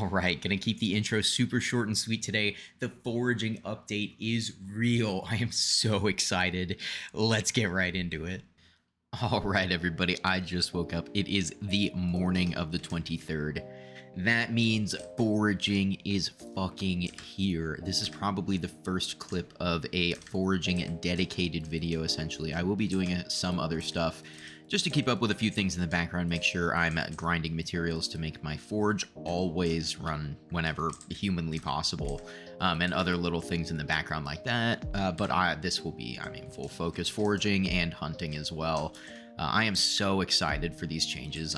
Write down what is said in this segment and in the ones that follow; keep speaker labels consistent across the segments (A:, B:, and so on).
A: All right, gonna keep the intro super short and sweet today. The foraging update is real. I am so excited. Let's get right into it. All right, everybody, I just woke up. It is the morning of the 23rd. That means foraging is fucking here. This is probably the first clip of a foraging dedicated video, essentially. I will be doing some other stuff just to keep up with a few things in the background, make sure I'm grinding materials to make my forge always run whenever humanly possible, and other little things in the background like that. But this will be, full focus foraging and hunting as well. I am so excited for these changes.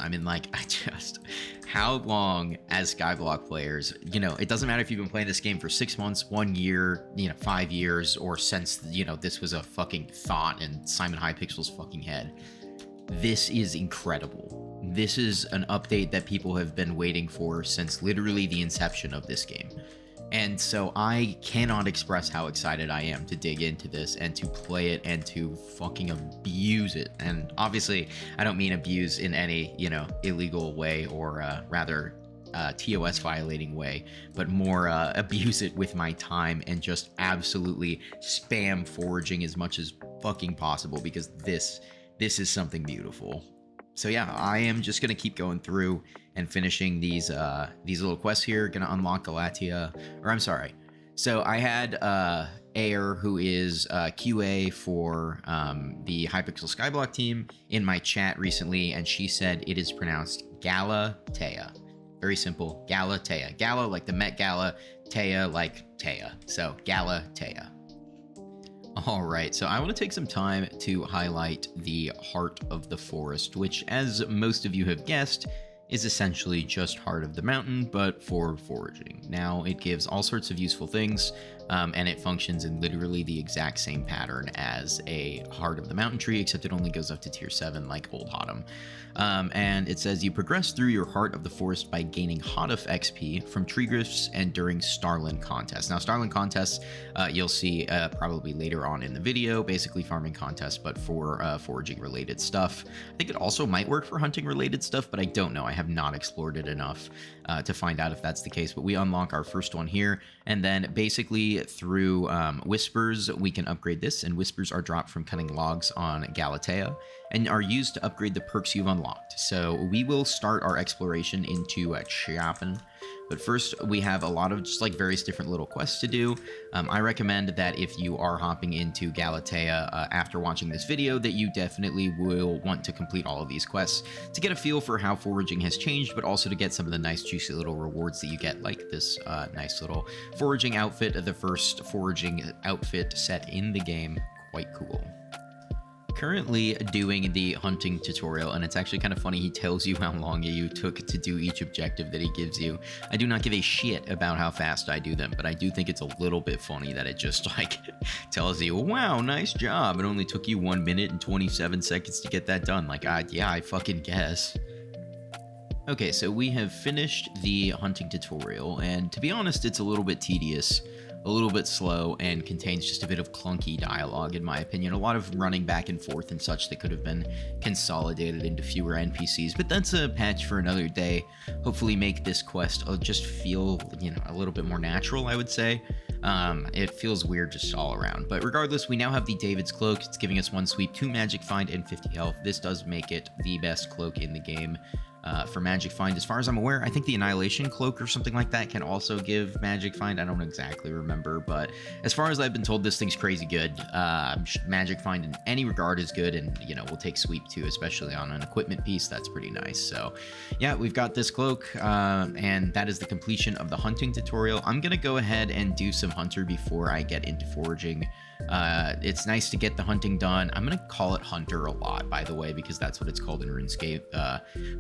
A: How long as Skyblock players, it doesn't matter if you've been playing this game for 6 months, 1 year, 5 years, or since, this was a fucking thought in Simon Hypixel's fucking head. This is incredible. This is an update that people have been waiting for since literally the inception of this game. And so I cannot express how excited I am to dig into this and to play it and to fucking abuse it. And obviously, I don't mean abuse in any, illegal way or rather TOS violating way, but more abuse it with my time and just absolutely spam foraging as much as fucking possible, because this is something beautiful. So yeah, I am just gonna keep going through and finishing these little quests here. Gonna unlock Galatea, or I'm sorry. So I had Air, who is QA for the Hypixel Skyblock team, in my chat recently, and she said it is pronounced Galatea. Very simple, Galatea. Gala like the Met Gala, Taya like Taya. So Galatea. All right, so I want to take some time to highlight the Heart of the Forest, which, as most of you have guessed, is essentially just Heart of the Mountain, but for foraging. Now, it gives all sorts of useful things, and it functions in literally the exact same pattern as a Heart of the Mountain tree, except it only goes up to tier 7 like Old Hotham. And it says you progress through your Heart of the Forest by gaining Hotham XP from tree grifts and during Starland contests. Now, Starland contests, you'll see probably later on in the video, basically farming contests, but for foraging related stuff. I think it also might work for hunting related stuff, but I don't know. I have not explored it enough to find out if that's the case, but we unlock our first one here, and then basically through Whispers, we can upgrade this, and Whispers are dropped from cutting logs on Galatea, and are used to upgrade the perks you've unlocked. So we will start our exploration into Chapin. But first, we have a lot of just like various different little quests to do. I recommend that if you are hopping into Galatea after watching this video, that you definitely will want to complete all of these quests to get a feel for how foraging has changed, but also to get some of the nice juicy little rewards that you get, like this nice little foraging outfit, the first foraging outfit set in the game. Quite cool. Currently doing the hunting tutorial, and it's actually kind of funny. He tells you how long you took to do each objective that he gives you. I do not give a shit about how fast I do them, but I do think it's a little bit funny that it just like tells you, wow, nice job, it only took you 1 minute and 27 seconds to get that done. Like, yeah, I fucking guess. Okay, so we have finished the hunting tutorial, and to be honest, it's a little bit tedious, a little bit slow, and contains just a bit of clunky dialogue, in my opinion. A lot of running back and forth and such that could have been consolidated into fewer NPCs, but that's a patch for another day. Hopefully make this quest just feel, a little bit more natural, I would say. It feels weird just all around. But regardless, we now have the David's Cloak. It's giving us 1 sweep, 2 magic find, and 50 health. This does make it the best cloak in the game. For magic find, as far as I'm aware. I think the Annihilation Cloak or something like that can also give magic find. I don't exactly remember, but as far as I've been told, this thing's crazy good. Magic find in any regard is good, and we'll take sweep too, especially on an equipment piece. That's pretty nice. So yeah, we've got this cloak, and that is the completion of the hunting tutorial. I'm gonna go ahead and do some hunter before I get into foraging. It's nice to get the hunting done. I'm gonna call it hunter a lot, by the way, because that's what it's called in RuneScape.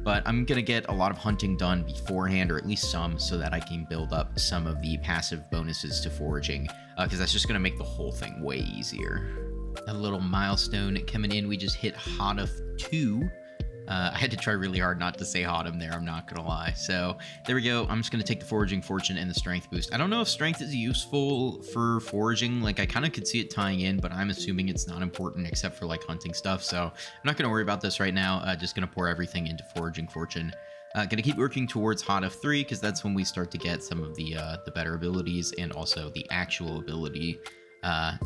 A: But I'm gonna get a lot of hunting done beforehand, or at least some, so that I can build up some of the passive bonuses to foraging, because that's just gonna make the whole thing way easier. A little milestone coming in. We just hit Hotham 2. I had to try really hard not to say Hotham there, I'm not gonna lie. So there we go. I'm just gonna take the foraging fortune and the strength boost. I don't know if strength is useful for foraging. Like, I kind of could see it tying in, but I'm assuming it's not important except for like hunting stuff. So I'm not gonna worry about this right now. Just gonna pour everything into foraging fortune. Gonna keep working towards Hot of 3 because that's when we start to get some of the better abilities, and also the actual ability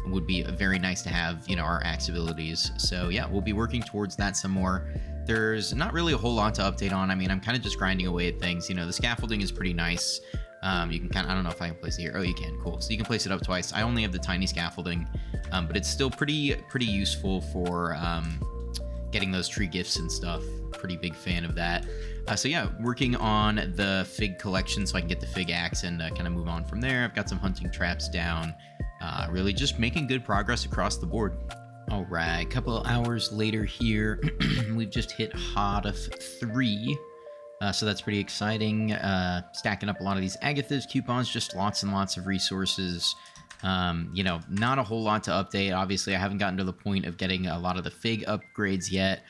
A: would be very nice to have, our axe abilities. So yeah, we'll be working towards that some more. There's not really a whole lot to update on. I mean, I'm kind of just grinding away at things. The scaffolding is pretty nice. You can I don't know if I can place it here. Oh, you can. Cool. So you can place it up twice. I only have the tiny scaffolding, but it's still pretty useful for getting those tree gifts and stuff. Pretty big fan of that. So yeah, working on the fig collection so I can get the fig axe and kind of move on from there. I've got some hunting traps down. Really just making good progress across the board. All right, a couple of hours later here, we've just hit Hot of 3. So that's pretty exciting. Stacking up a lot of these Agathis coupons, just lots and lots of resources. Not a whole lot to update. Obviously, I haven't gotten to the point of getting a lot of the fig upgrades yet.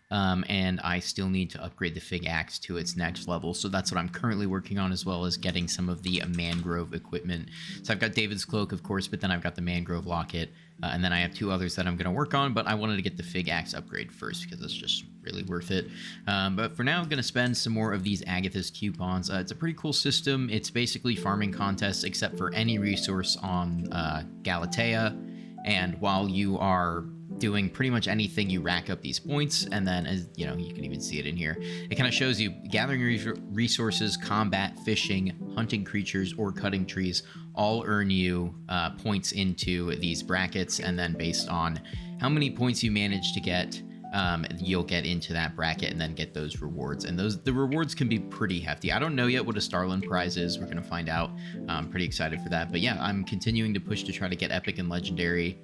A: And I still need to upgrade the fig axe to its next level. So that's what I'm currently working on, as well as getting some of the mangrove equipment. So I've got David's cloak, of course, but then I've got the mangrove locket. And then I have 2 others that I'm going to work on, but I wanted to get the fig axe upgrade first because it's just really worth it. But for now, I'm going to spend some more of these Agathis coupons. It's a pretty cool system. It's basically farming contests except for any resource on Galatea. And while you are doing pretty much anything, you rack up these points, and then, as you can even see it in here, it kind of shows you gathering resources, combat, fishing, hunting creatures, or cutting trees all earn you points into these brackets, and then based on how many points you manage to get, you'll get into that bracket and then get those rewards. And the rewards can be pretty hefty. I don't know yet what a Starland prize is. We're gonna find out. I'm pretty excited for that. But yeah, I'm continuing to push to try to get epic and legendary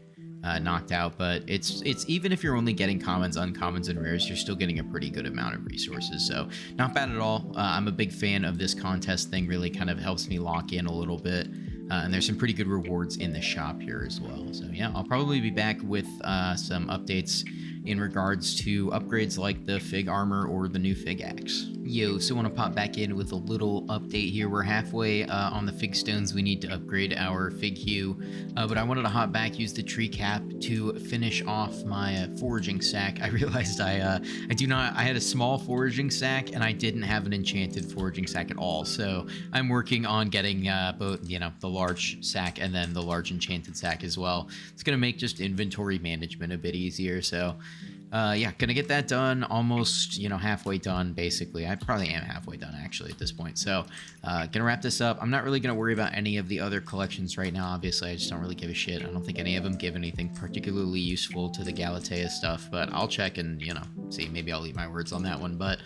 A: knocked out, but it's even if you're only getting commons, uncommons, and rares, you're still getting a pretty good amount of resources, so not bad at all. I'm a big fan of this contest thing. Really kind of helps me lock in a little bit, and there's some pretty good rewards in the shop here as well. So yeah, I'll probably be back with some updates in regards to upgrades like the fig armor or the new fig axe. So want to pop back in with a little update here. We're halfway on the fig stones. We need to upgrade our fig hue, but I wanted to hop back, use the tree cap to finish off my foraging sack. I realized I had a small foraging sack and I didn't have an enchanted foraging sack at all. So I'm working on getting both, the large sack and then the large enchanted sack as well. It's going to make just inventory management a bit easier. So yeah, gonna get that done. Almost, halfway done, basically. I probably am halfway done, actually, at this point. So, gonna wrap this up. I'm not really gonna worry about any of the other collections right now. Obviously, I just don't really give a shit. I don't think any of them give anything particularly useful to the Galatea stuff, but I'll check and, see. Maybe I'll eat my words on that one, but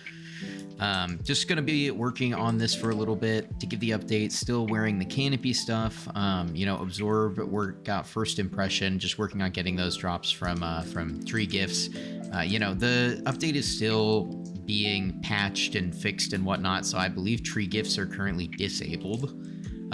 A: just gonna be working on this for a little bit to give the update. Still wearing the canopy stuff. Absorb work got first impression. Just working on getting those drops from tree gifts. The update is still being patched and fixed and whatnot, so I believe tree gifts are currently disabled.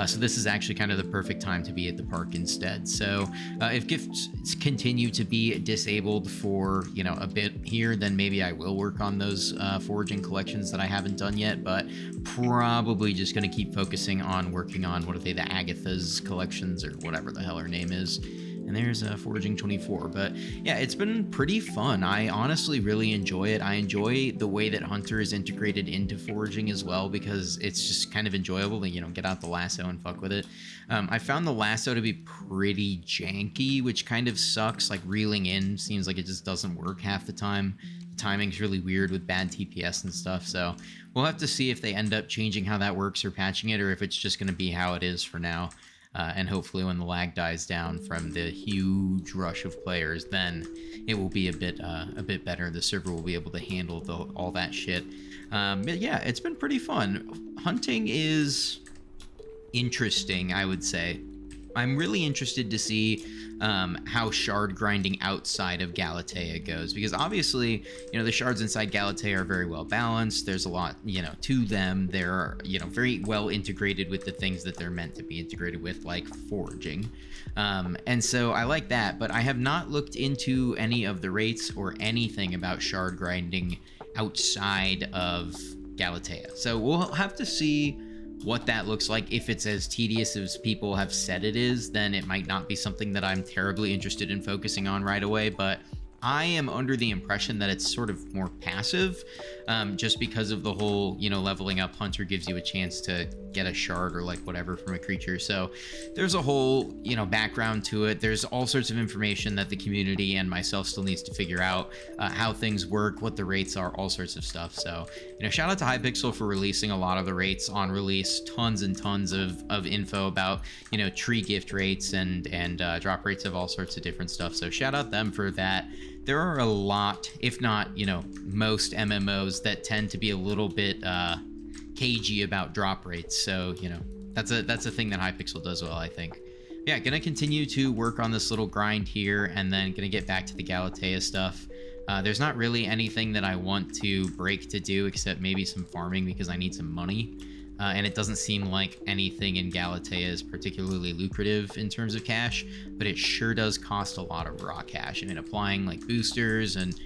A: So this is actually kind of the perfect time to be at the park instead. So if gifts continue to be disabled for, a bit here, then maybe I will work on those foraging collections that I haven't done yet, but probably just going to keep focusing on working on, the Agatha's collections or whatever the hell her name is. And there's Foraging 24. But yeah, it's been pretty fun. I honestly really enjoy it. I enjoy the way that Hunter is integrated into Foraging as well, because it's just kind of enjoyable to, get out the lasso and fuck with it. I found the lasso to be pretty janky, which kind of sucks. Like, reeling in seems like it just doesn't work half the time. The timing's really weird with bad TPS and stuff. So we'll have to see if they end up changing how that works or patching it, or if it's just going to be how it is for now. And hopefully when the lag dies down from the huge rush of players, then it will be a bit better. The server will be able to handle all that shit. But yeah, it's been pretty fun. Hunting is interesting, I would say. I'm really interested to see how shard grinding outside of Galatea goes, because obviously, the shards inside Galatea are very well balanced. There's a lot, to them. They're, very well integrated with the things that they're meant to be integrated with, like foraging. And so I like that, but I have not looked into any of the rates or anything about shard grinding outside of Galatea. So we'll have to see what that looks like. If it's as tedious as people have said it is, then it might not be something that I'm terribly interested in focusing on right away, but I am under the impression that it's sort of more passive, just because of the whole, leveling up hunter gives you a chance to get a shard or like whatever from a creature. So there's a whole, background to it. There's all sorts of information that the community and myself still needs to figure out, how things work, what the rates are, all sorts of stuff. So, shout out to Hypixel for releasing a lot of the rates on release, tons and tons of info about, tree gift rates and drop rates of all sorts of different stuff. So shout out them for that. There are a lot, if not, most MMOs that tend to be a little bit cagey about drop rates. So, that's a thing that Hypixel does well, I think. Yeah, gonna continue to work on this little grind here, and then gonna get back to the Galatea stuff. There's not really anything that I want to break to do except maybe some farming because I need some money. And it doesn't seem like anything in Galatea is particularly lucrative in terms of cash, but it sure does cost a lot of raw cash. I mean, applying like boosters and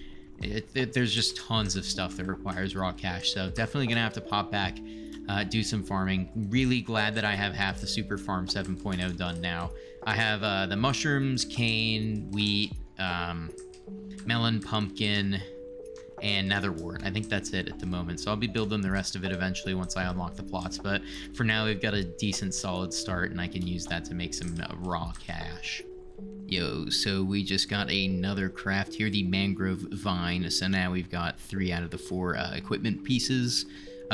A: there's just tons of stuff that requires raw cash. So definitely gonna have to pop back, do some farming. Really glad that I have half the Super Farm 7.0 done now. I have the mushrooms, cane, wheat, melon, pumpkin, and netherwort. I think that's it at the moment. So I'll be building the rest of it eventually once I unlock the plots. But for now, we've got a decent solid start, and I can use that to make some raw cash. Yo, so we just got another craft here, the mangrove vine. So now we've got 3 out of the 4 equipment pieces.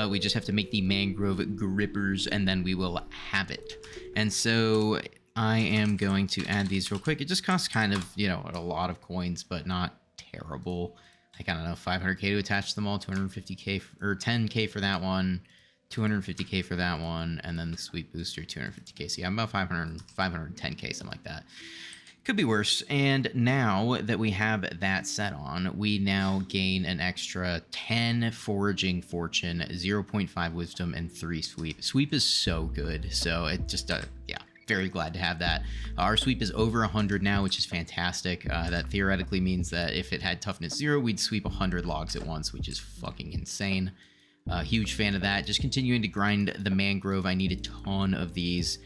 A: We just have to make the mangrove grippers, and then we will have it. And so I am going to add these real quick. It just costs kind of, a lot of coins, but not terrible. Like, I don't know, 500k to attach them all, 250k or 10k for that one, 250k for that one, and then the sweet booster 250k. So yeah, I'm about 510k, something like that. Could be worse. And now that we have that set on, we now gain an extra 10 foraging fortune, 0.5 wisdom, and 3 sweep. Sweep is so good. So it just, yeah. Very glad to have that. Our sweep is over 100 now, which is fantastic. That theoretically means that if it had toughness 0, we'd sweep 100 logs at once, which is fucking insane. Huge fan of that. Just continuing to grind the mangrove. I need a ton of these.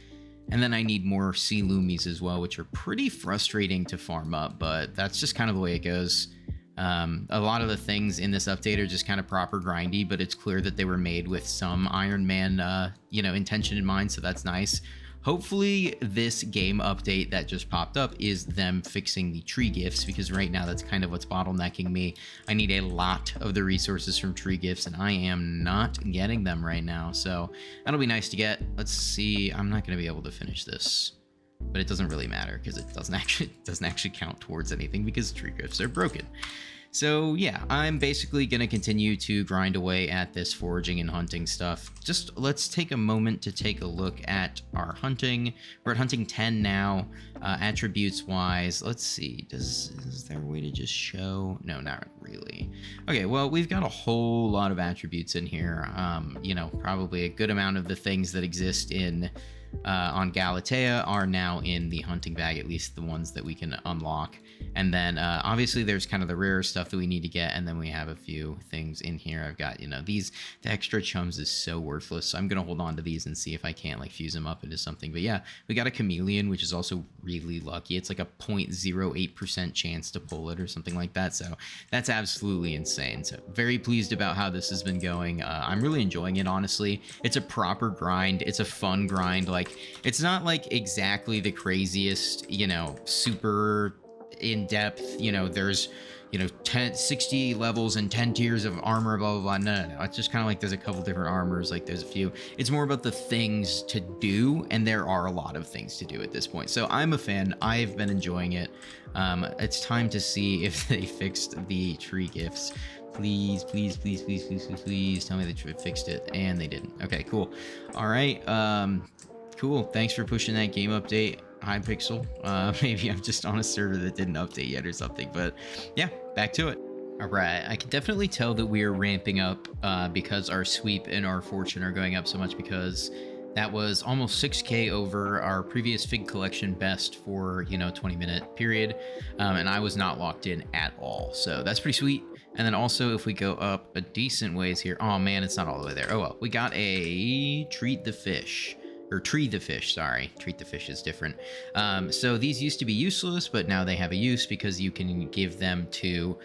A: And then I need more sea loomies as well, which are pretty frustrating to farm up, but that's just kind of the way it goes. A lot of the things in this update are just kind of proper grindy, but it's clear that they were made with some Ironman, intention in mind, so that's nice. Hopefully this game update that just popped up is them fixing the tree gifts, because right now that's kind of what's bottlenecking me. I need a lot of the resources from tree gifts, and I am not getting them right now. So that'll be nice to get. Let's see. I'm not going to be able to finish this, but it doesn't really matter because it doesn't actually count towards anything because tree gifts are broken. So yeah, I'm basically going to continue to grind away at this foraging and hunting stuff. Just let's take a moment to take a look at our hunting. We're at hunting 10 now, attributes wise. Let's see, is there a way to just show? No, not really. Okay, well, we've got a whole lot of attributes in here. Probably a good amount of the things that exist in on Galatea are now in the hunting bag, at least the ones that we can unlock. And then obviously there's kind of the rarer stuff that we need to get, and then we have a few things in here. I've got, the extra chums is so worthless, so I'm gonna hold on to these and see if I can't like fuse them up into something. But yeah, we got a chameleon, which is also really lucky. It's like a 0.08% chance to pull it or something like that, so that's absolutely insane. So very pleased about how this has been going. I'm really enjoying it, honestly. It's a proper grind. It's a fun grind. Like, it's not like exactly the craziest, super in-depth, there's 60 levels and 10 tiers of armor, blah blah blah. No, it's just kind of like there's a couple different armors, like there's a few. It's more about the things to do, and there are a lot of things to do at this point. So I'm a fan. I've been enjoying it. It's time to see if they fixed the tree gifts. Please tell me they fixed it, and they didn't. Okay, cool. All right, cool. Thanks for pushing that game update, Hypixel. Maybe I'm just on a server that didn't update yet or something, but yeah, back to it. All right, I can definitely tell that we are ramping up because our sweep and our fortune are going up so much, because that was almost 6k over our previous fig collection best for 20-minute period, and I was not locked in at all, so that's pretty sweet. And then also, if we go up a decent ways here, oh man, it's not all the way there. Oh well, we got a treat the fish. or tree the fish, sorry. Treat the fish is different. So these used to be useless, but now they have a use because you can give them to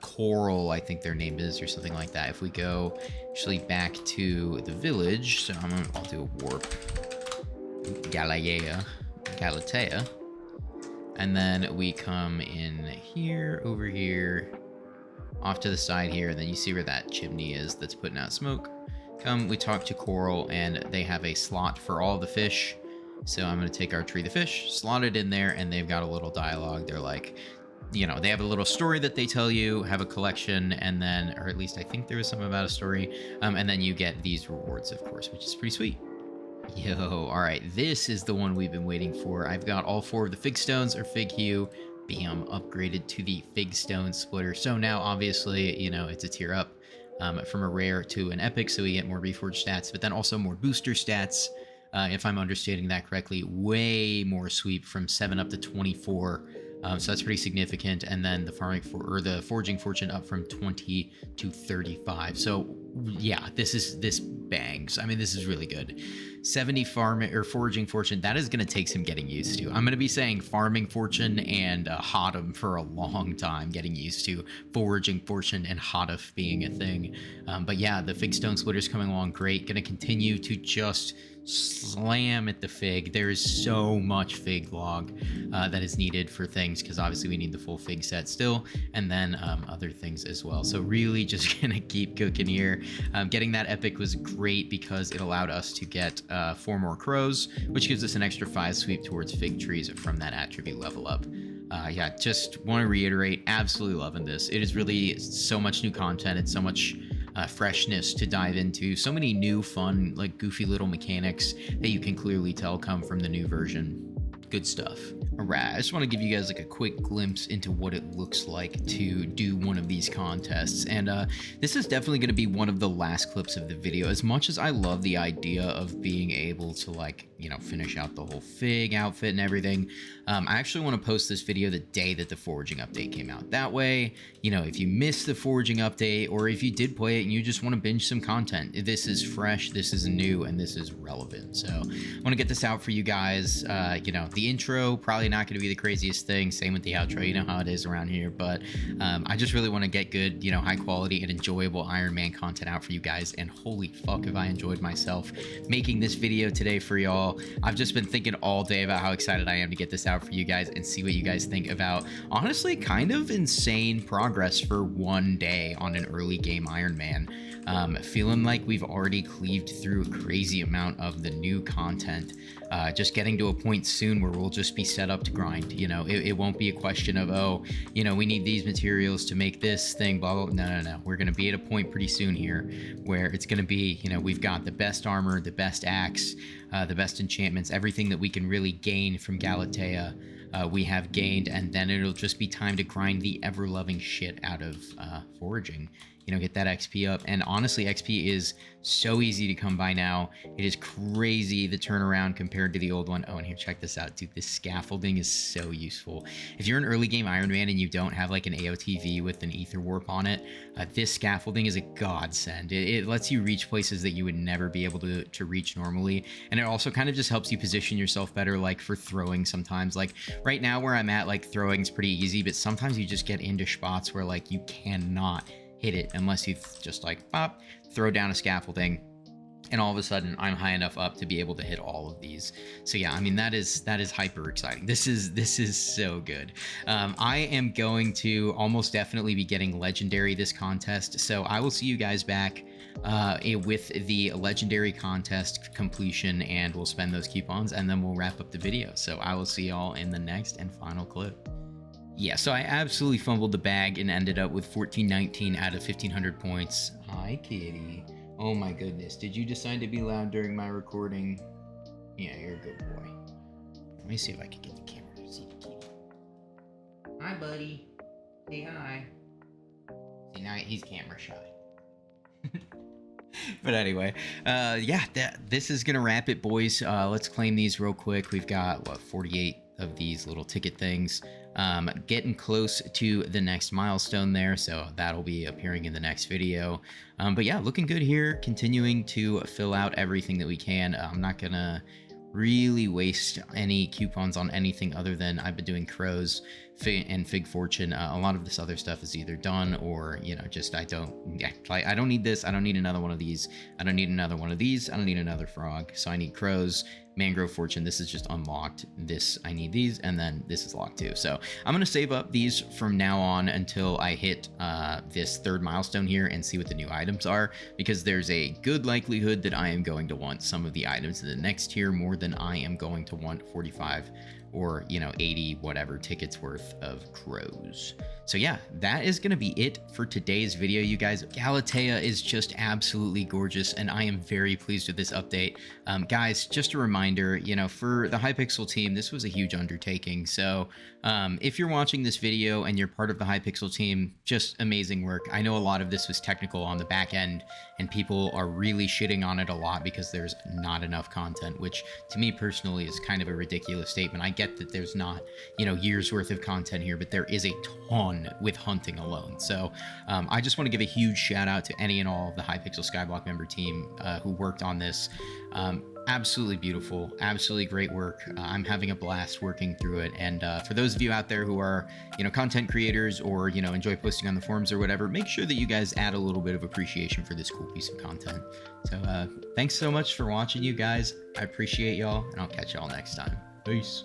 A: Coral, I think their name is, or something like that. If we go actually back to the village, so I'll do a warp. Galatea. And then we come in here, over here, off to the side here, and then you see where that chimney is that's putting out smoke. We talk to Coral, and they have a slot for all the fish. So I'm going to take our tree the fish, slot it in there, and they've got a little dialogue. They're like, you know, they have a little story that they tell you, have a collection, and then, or at least I think there was something about a story, and then you get these rewards, of course, which is pretty sweet. Yo, all right, this is the one we've been waiting for. I've got all 4 of the fig stones, or fig hue, bam, upgraded to the fig stone splitter. So now, obviously, you know, it's a tier up from a rare to an epic, so we get more reforged stats, but then also more booster stats. If I'm understanding that correctly, way more sweep from 7 up to 24. So that's pretty significant. And then the foraging fortune up from 20 to 35. So yeah, this bangs. I mean, this is really good. 70 foraging fortune, that is going to take some getting used to. I'm going to be saying farming fortune and Hodum for a long time, getting used to foraging fortune and Hoduf being a thing. But yeah, the fig stone splitter's coming along great. Going to continue to just slam at the fig. There is so much fig log that is needed for things, because obviously we need the full fig set still, and then other things as well. So really just gonna keep cooking here. Getting that epic was great because it allowed us to get 4 more crows, which gives us an extra 5 sweep towards fig trees from that attribute level up. Yeah, just want to reiterate, absolutely loving this. It is really so much new content. It's so much freshness to dive into. So many new, fun, like goofy little mechanics that you can clearly tell come from the new version. Good stuff. All right, I just want to give you guys like a quick glimpse into what it looks like to do one of these contests. And this is definitely going to be one of the last clips of the video. As much as I love the idea of being able to, like, you know, finish out the whole fig outfit and everything, I actually want to post this video the day that the foraging update came out. That way, you know, if you missed the foraging update, or if you did play it and you just want to binge some content, this is fresh, this is new, and this is relevant. So I want to get this out for you guys. You know, the intro probably not going to be the craziest thing, same with the outro, you know how it is around here, but I just really want to get good, you know, high quality and enjoyable Iron Man content out for you guys. And holy fuck, have I enjoyed myself making this video today for y'all. I've just been thinking all day about how excited I am to get this out for you guys and see what you guys think about, honestly, kind of insane progress for one day on an early game Iron Man. Feeling like we've already cleaved through a crazy amount of the new content. Just getting to a point soon where we'll just be set up to grind. You know, it won't be a question of, oh, you know, we need these materials to make this thing, blah, blah. No. We're going to be at a point pretty soon here where it's going to be, you know, we've got the best armor, the best axe, the best enchantments, everything that we can really gain from Galatea. We have gained, and then it'll just be time to grind the ever-loving shit out of foraging. You know, get that XP up. And honestly, XP is so easy to come by now. It is crazy, the turnaround compared to the old one. Oh, and here, check this out, dude. This scaffolding is so useful. If you're an early game Iron Man and you don't have like an AOTV with an ether warp on it, this scaffolding is a godsend. It lets you reach places that you would never be able to reach normally. And it also kind of just helps you position yourself better, like for throwing sometimes. Like right now where I'm at, like throwing is pretty easy, but sometimes you just get into spots where like you cannot hit it unless you just like pop, throw down a scaffolding, and all of a sudden I'm high enough up to be able to hit all of these. So yeah, I mean, that is hyper exciting. This is so good. I am going to almost definitely be getting legendary this contest, so I will see you guys back with the legendary contest completion, and we'll spend those coupons, and then we'll wrap up the video. So I will see y'all in the next and final clip. Yeah, so I absolutely fumbled the bag and ended up with 1419 out of 1500 points. Hi, kitty. Oh my goodness. Did you decide to be loud during my recording? Yeah, you're a good boy. Let me see if I can get the camera to see the kitty. Hi, buddy. Say hi. See, now he's camera shy. But anyway, yeah, this is gonna wrap it, boys. Let's claim these real quick. We've got, what, 48 of these little ticket things. Getting close to the next milestone there, so that'll be appearing in the next video. But yeah, looking good here, continuing to fill out everything that we can. I'm not gonna really waste any coupons on anything other than I've been doing crows and Fig Fortune. A lot of this other stuff is either done or, you know, just I don't need this. I don't need another one of these. I don't need another one of these. I don't need another frog. So I need crows, Mangrove Fortune. This is just unlocked. This, I need these, and then this is locked too. So I'm going to save up these from now on until I hit this third milestone here and see what the new items are, because there's a good likelihood that I am going to want some of the items in the next tier more than I am going to want 45 or, you know, 80 whatever tickets worth of crows. So yeah, that is going to be it for today's video, you guys. Galatea is just absolutely gorgeous, and I am very pleased with this update. Guys, just a reminder, you know, for the Hypixel team, this was a huge undertaking. So if you're watching this video and you're part of the Hypixel team, just amazing work. I know a lot of this was technical on the back end, and people are really shitting on it a lot because there's not enough content, which to me personally is kind of a ridiculous statement. I get that there's not, you know, years worth of content here, but there is a ton with hunting alone. So I just want to give a huge shout out to any and all of the Hypixel Skyblock member team who worked on this. Absolutely beautiful, absolutely great work. I'm having a blast working through it. And for those of you out there who are, you know, content creators or, you know, enjoy posting on the forums or whatever, make sure that you guys add a little bit of appreciation for this cool piece of content. So thanks so much for watching, you guys. I appreciate y'all, and I'll catch y'all next time. Peace.